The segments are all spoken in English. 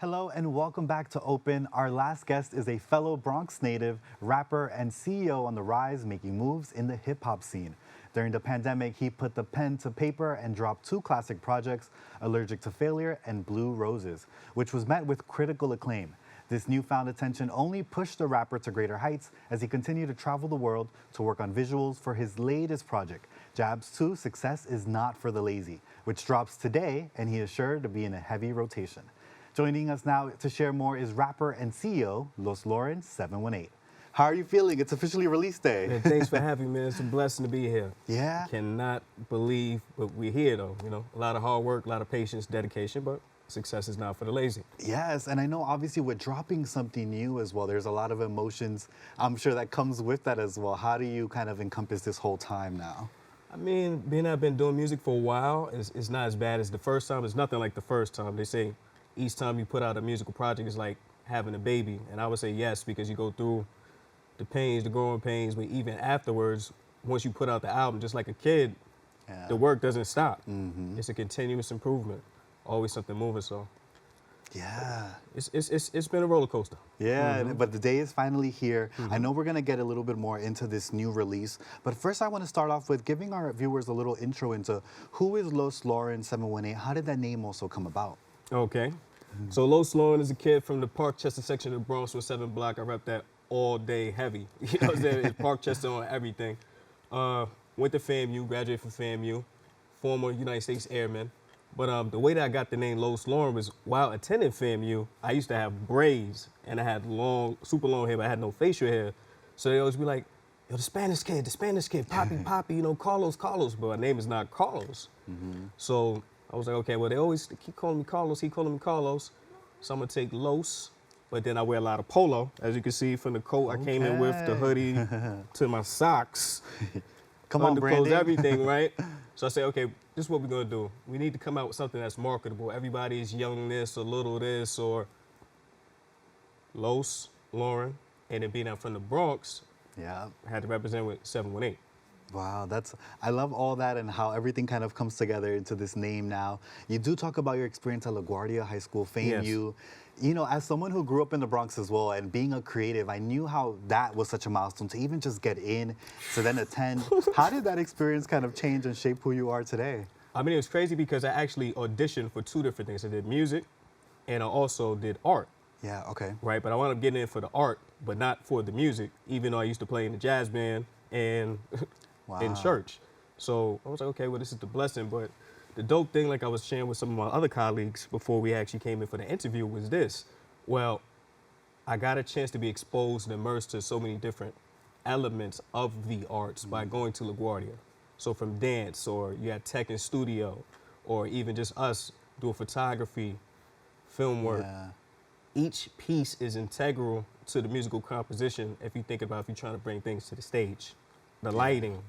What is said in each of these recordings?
Hello and welcome back to Open. Our last guest is a fellow Bronx native, rapper, and CEO on the rise, making moves in the hip hop scene. During the pandemic, he put the pen to paper and dropped two classic projects, Allergic to Failure and Blue Roses, which was met with critical acclaim. This newfound attention only pushed the rapper to greater heights as he continued to travel the world to work on visuals for his latest project, Jabs 2 Success is Not for the Lazy, which drops today, and he is sure to be in a heavy rotation. Joining us now to share more is rapper and CEO LosLauren718. How are you feeling? It's officially release day. Man, thanks for having me. It's a blessing to be here. Yeah? Cannot believe, but we're here though. You know, a lot of hard work, a lot of patience, dedication, but success is not for the lazy. Yes, and I know obviously with dropping something new as well, there's a lot of emotions I'm sure that comes with that as well. How do you kind of encompass this whole time now? I mean, being I've been doing music for a while, it's not as bad as the first time. It's nothing like the first time. They say each time you put out a musical project is like having a baby. And I would say yes, because you go through the pains, the growing pains, but even afterwards, once you put out the album, just like a kid, the work doesn't stop. It's a continuous improvement, always something moving. So Yeah. it's been a roller coaster. Yeah, but the day is finally here. I know we're gonna get a little bit more into this new release, but first I want to start off with giving our viewers a little intro into who is LosLauren718. How did that name also come about? Okay. So Los Lauren is a kid from the Parkchester section of the Bronx with 7 block. I rep that all day heavy. You know what I'm saying? It's Parkchester on everything. Went to FAMU, graduated from FAMU, former United States Airman. But the way that I got the name Los Lauren was while attending FAMU, I used to have braids and I had long, super long hair, but I had no facial hair. So they always be like, yo, the Spanish kid, Poppy, Poppy, you know, Carlos. But my name is not Carlos. So I was like, okay, well, they keep calling me Carlos, he calling me Carlos. So I'm gonna take Los, but then I wear a lot of polo. As you can see from the coat I came in with, the hoodie, to my socks. Come on, underclothes, branding. everything, right? So I say, okay, this is what we're gonna do. We need to come out with something that's marketable. Everybody's young this or little this or Los, Lauren, and then being out from the Bronx, Yeah. I had to represent with 718. Wow, I love all that and how everything kind of comes together into this name now. You do talk about your experience at LaGuardia High School, FAMU. Yes. You know, as someone who grew up in the Bronx as well and being a creative, I knew how that was such a milestone to even just get in, to then attend. How did that experience kind of change and shape who you are today? I mean, it was crazy because I actually auditioned for 2 different things. I did music and I also did art. Yeah, okay. Right, but I wound up getting in for the art, but not for the music, even though I used to play in the jazz band and in church. So I was like, okay, well, this is the blessing. But the dope thing, like I was sharing with some of my other colleagues before we actually came in for the interview, was this. Well, I got a chance to be exposed and immersed to so many different elements of the arts by going to LaGuardia. So from dance, or you had tech and studio, or even just us doing photography, film work. Yeah. Each piece is integral to the musical composition if you think about if you're trying to bring things to the stage. The lighting,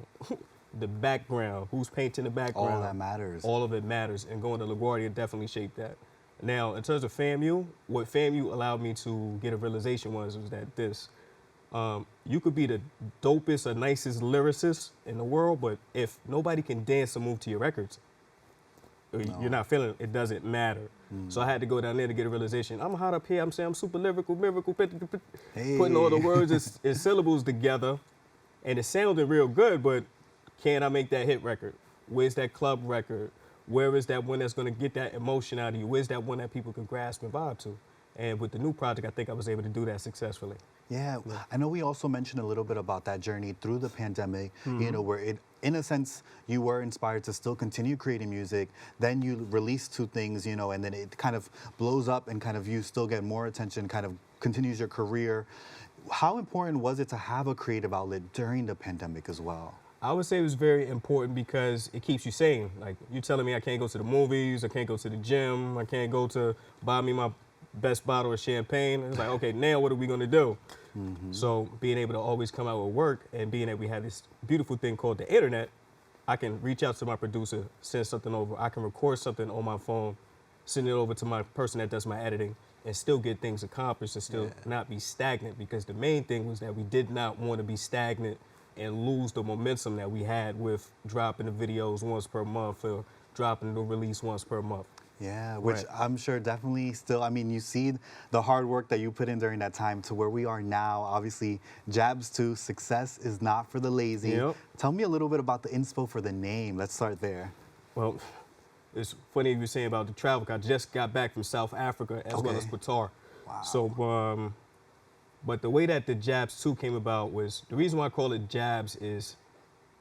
the background, who's painting the background. All that matters. All of it matters, and going to LaGuardia definitely shaped that. Now, in terms of FAMU, what FAMU allowed me to get a realization was that this, you could be the dopest or nicest lyricist in the world, but if nobody can dance or move to your records, you're not feeling it, it doesn't matter. So I had to go down there to get a realization. I'm hot up here, I'm saying I'm super lyrical, miracle, putting all the words and syllables together. And it sounded real good, but can I make that hit record? Where's that club record? Where is that one that's gonna get that emotion out of you? Where's that one that people can grasp and vibe to? And with the new project, I think I was able to do that successfully. Yeah, I know we also mentioned a little bit about that journey through the pandemic, you know, where in a sense, you were inspired to still continue creating music. Then you release 2 things, you know, and then it kind of blows up and kind of you still get more attention, kind of continues your career. How important was it to have a creative outlet during the pandemic as well? I would say it was very important because it keeps you sane. Like, you're telling me I can't go to the movies, I can't go to the gym, I can't go to buy me my best bottle of champagne. It's like, okay, now what are we gonna do? So being able to always come out with work and being that we have this beautiful thing called the internet, I can reach out to my producer, send something over. I can record something on my phone, send it over to my person that does my editing, and still get things accomplished and still not be stagnant, because the main thing was that we did not want to be stagnant and lose the momentum that we had with dropping the videos once per month or dropping the release once per month. Yeah, which Right. I'm sure definitely still, I mean, you see the hard work that you put in during that time to where we are now. Obviously, Jabs 2, success is not for the lazy. Yep. Tell me a little bit about the inspo for the name. Let's start there. Well, it's funny you were saying about the travel. I just got back from South Africa as well as Okay. Qatar. Wow. So, but the way that the Jabs 2 came about was the reason why I call it Jabs is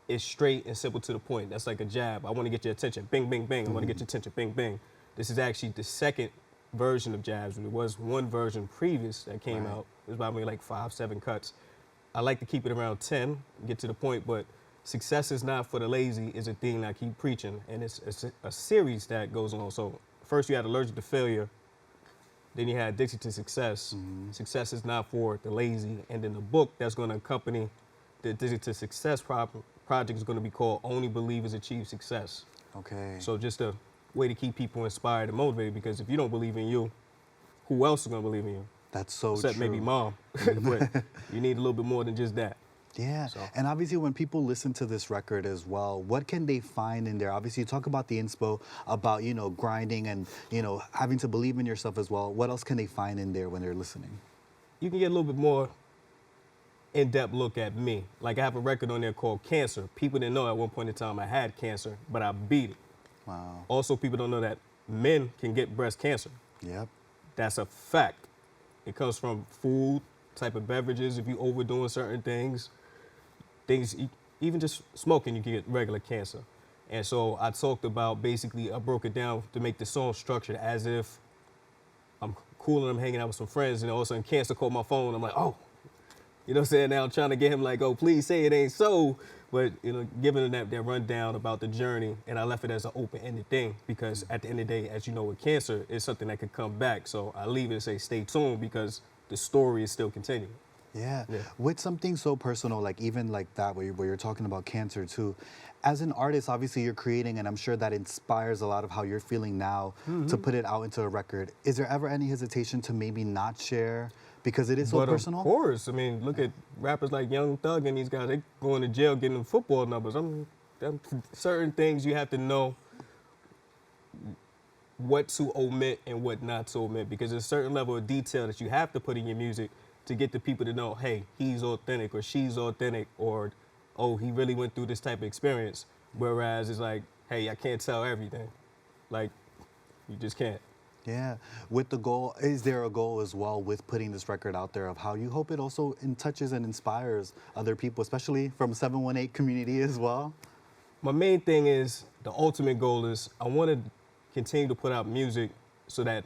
it's straight and simple to the point. That's like a jab. I want to get your attention. Bing, bing, bing. I want to get your attention. Bing, bing. This is actually the second version of Jabs. There was one version previous that came Right. out. It was probably like 5, 7 cuts. I like to keep it around 10, get to the point, but success is not for the lazy is a thing I keep preaching, and it's a series that goes on. So first you had allergic to failure, then you had addicted to success. Success is not for the lazy, and then the book that's going to accompany the addicted to success project is going to be called Only Believers Achieve Success. Okay. So just a way to keep people inspired and motivated, because if you don't believe in you, who else is going to believe in you? That's so Except true. maybe mom. But you need a little bit more than just that. Yeah, So- and obviously when people listen to this record as well, what can they find in there? Obviously you talk about the inspo, about, you know, grinding and, you know, having to believe in yourself as well. What else can they find in there when they're listening? You can get a little bit more in-depth look at me. Like I have a record on there called Cancer. People didn't know at one point in time I had cancer, but I beat it. Wow. Also, people don't know that men can get breast cancer. Yep. That's a fact. It comes from food, type of beverages, if you overdoing certain things, even just smoking, you can get regular cancer. And so I talked about, basically, I broke it down to make the song structured as if I'm cool and I'm hanging out with some friends, and all of a sudden cancer called my phone. I'm like, oh, you know what I'm saying? Now I'm trying to get him like, oh, please say it ain't so. But, you know, giving him that rundown about the journey, and I left it as an open-ended thing, because at the end of the day, as you know, with cancer, it's something that could come back. So I leave it and say, stay tuned, because the story is still continuing. Yeah. Yeah. With something so personal, like even like that, where you're talking about cancer too, as an artist, obviously you're creating, and I'm sure that inspires a lot of how you're feeling now to put it out into a record. Is there ever any hesitation to maybe not share because it is so But personal? of course, I mean, look at rappers like Young Thug and these guys, they going to jail getting them football numbers. Certain things you have to know what to omit and what not to omit, because there's a certain level of detail that you have to put in your music to get the people to know, hey, he's authentic or she's authentic, or, oh, he really went through this type of experience. Whereas it's like, hey, I can't tell everything. Like, you just can't. Yeah. With the goal, is there a goal as well with putting this record out there of how you hope it also touches and inspires other people, especially from 718 community as well? My main thing is, the ultimate goal is, I want to continue to put out music so that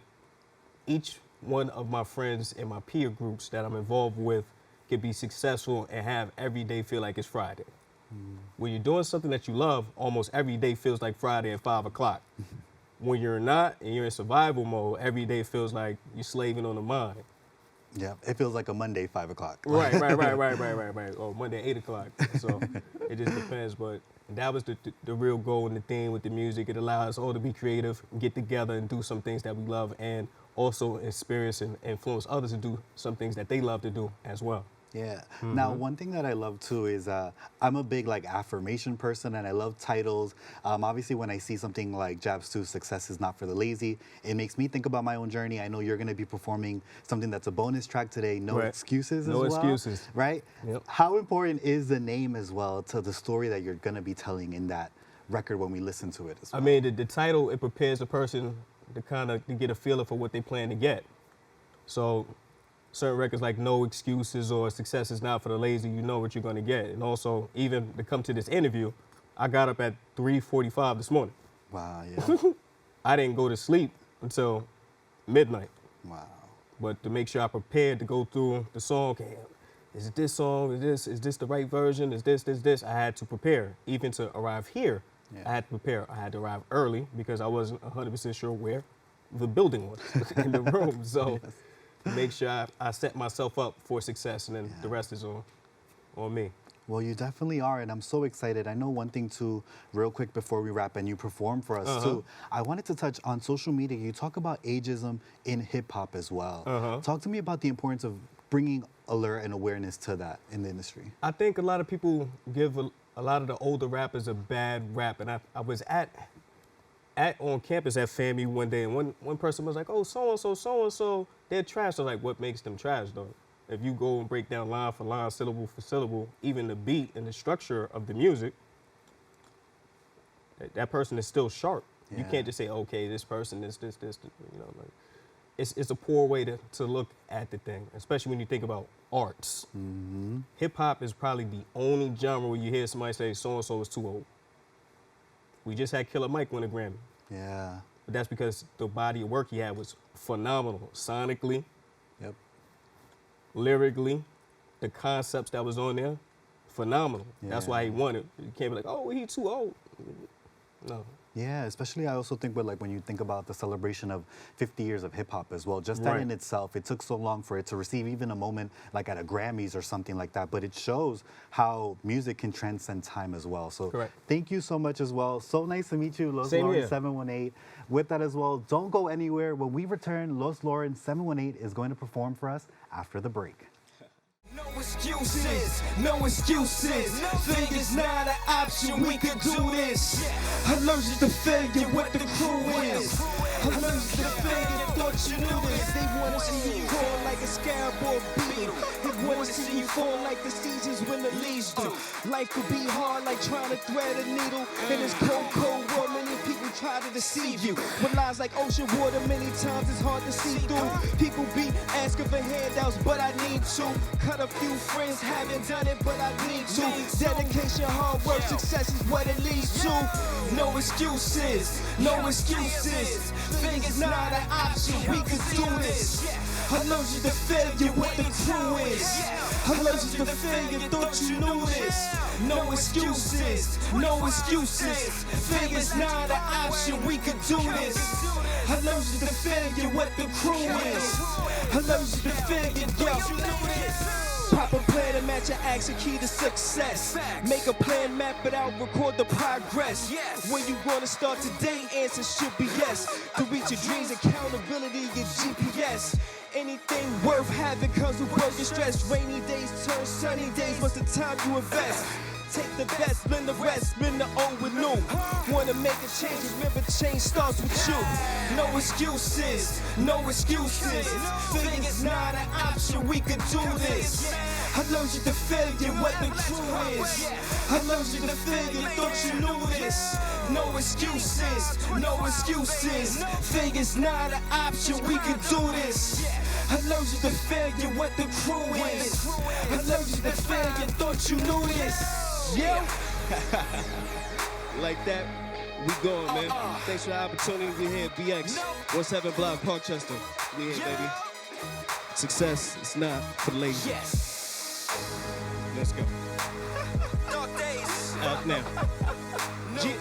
each one of my friends and my peer groups that I'm involved with can be successful and have every day feel like it's Friday. When you're doing something that you love, almost every day feels like Friday at 5 o'clock. When you're not and you're in survival mode, every day feels like you're slaving on the mind. Yeah. It feels like a Monday, 5 o'clock. Right. Or Monday, 8 o'clock. So it just depends. But that was the real goal and the theme with the music. It allows us all to be creative, get together and do some things that we love, and also experience and influence others to do some things that they love to do as well. Yeah. Now, one thing that I love too is I'm a big like affirmation person, and I love titles. Obviously, when I see something like Jabs 2, Success is Not for the Lazy, it makes me think about my own journey. I know you're going to be performing something that's a bonus track today, No Right. Excuses No as well. Excuses. Right? Yep. How important is the name as well to the story that you're going to be telling in that record when we listen to it as well? I mean, the title, it prepares the person to kind of get a feeling for what they plan to get. So certain records like No Excuses or Success is Not for the Lazy, you know what you're going to get. And also, even to come to this interview, I got up at 3:45 this morning. Wow, yeah. I didn't go to sleep until midnight. Wow. But to make sure I prepared to go through the song, okay, is it this song? Is this the right version? Is this? I had to prepare. Even to arrive here, Yeah. I had to prepare. I had to arrive early because I wasn't 100% sure where the building was in the room. So make sure I set myself up for success, and then the rest is on me. Well, you definitely are, and I'm so excited. I know one thing too, real quick before we wrap and you perform for us too. I wanted to touch on social media. You talk about ageism in hip hop as well. Talk to me about the importance of bringing alert and awareness to that in the industry. I think a lot of people give a lot of the older rappers a bad rap, and I was at on campus at FAMU one day, and one person was like, "Oh, so-and-so, they're trash." So like, what makes them trash, though? If you go and break down line for line, syllable for syllable, even the beat and the structure of the music, that person is still sharp. Yeah. You can't just say, okay, this person is this, you know, like, it's a poor way to look at the thing, especially when you think about arts. Mm-hmm. Hip hop is probably the only genre where you hear somebody say, so-and-so is too old. We just had Killer Mike win a Grammy. Yeah. But that's because the body of work he had was phenomenal, sonically, Yep. lyrically, the concepts that was on there, phenomenal. That's why he won it. You can't be like, oh, he too old. No. Yeah, especially I also think when you think about the celebration of 50 years of hip hop as well. Just that Right. in itself, it took so long for it to receive even a moment like at a Grammys or something like that. But it shows how music can transcend time as well. So Correct. thank you so much as well. So nice to meet you, Same here. LosLauren718. With that as well, don't go anywhere. When we return, LosLauren718 is going to perform for us after the break. No excuses, no excuses. Failure's not an option, we could do this. Allergic to failure, what the crew is. Allergic to failure, thought you knew this. They wanna see you fall like a scarab or beetle. They wanna see you fall like the seasons when the leaves do. Life could be hard like trying to thread a needle. In this cold, cold world, many people try to deceive you. With lies like ocean water, many times it's hard to see through. People be asking for handouts, but I need to. Cut a few friends, haven't done it, but I need to. Dedication, hard work, success is what it leads to. No excuses, no excuses. Failure's not an option, we could do this. Allergic to failure, what the crew is. Allergic to failure, thought you knew this. No excuses, no excuses. Failure's not an option, we could do this. Allergic to failure, what the crew is. Allergic to failure, yo. Pop a plan and match your action, key to success. Make a plan, map it out, record the progress. When you gonna start today, answer should be yes. To reach your dreams, accountability, your GPS. Anything worth having comes with work and stress. Rainy days turn sunny days, what's the time you invest? Take the best, blend the rest, blend the old with new. Wanna make a change, remember change starts with you. No excuses, no excuses. Failure's not an option, we could do this. Allergic to failure, what the crew is. Allergic to failure, thought you knew this. No excuses, no excuses. Failure's not an option, we could do this. Allergic to failure, what the crew is. Allergic to failure, thought you knew this. Yeah. Like that, we going, man. Thanks for the opportunity. We here, BX, 17 Block, Parkchester. We here, baby. Success, it's not for the lazy. Yes. Let's go. Dark days. Up now. Yeah.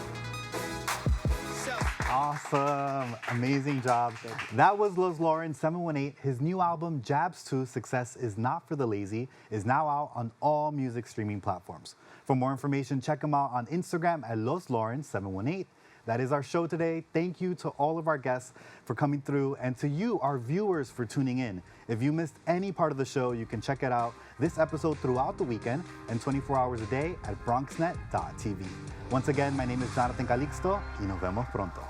Awesome. Amazing job. That was LosLauren718. His new album, Jabs 2, Success is Not for the Lazy, is now out on all music streaming platforms. For more information, check him out on Instagram at LosLauren718. That is our show today. Thank you to all of our guests for coming through and to you, our viewers, for tuning in. If you missed any part of the show, you can check it out, this episode, throughout the weekend and 24 hours a day at BronxNet.tv. Once again, my name is Jonathan Calixto y nos vemos pronto.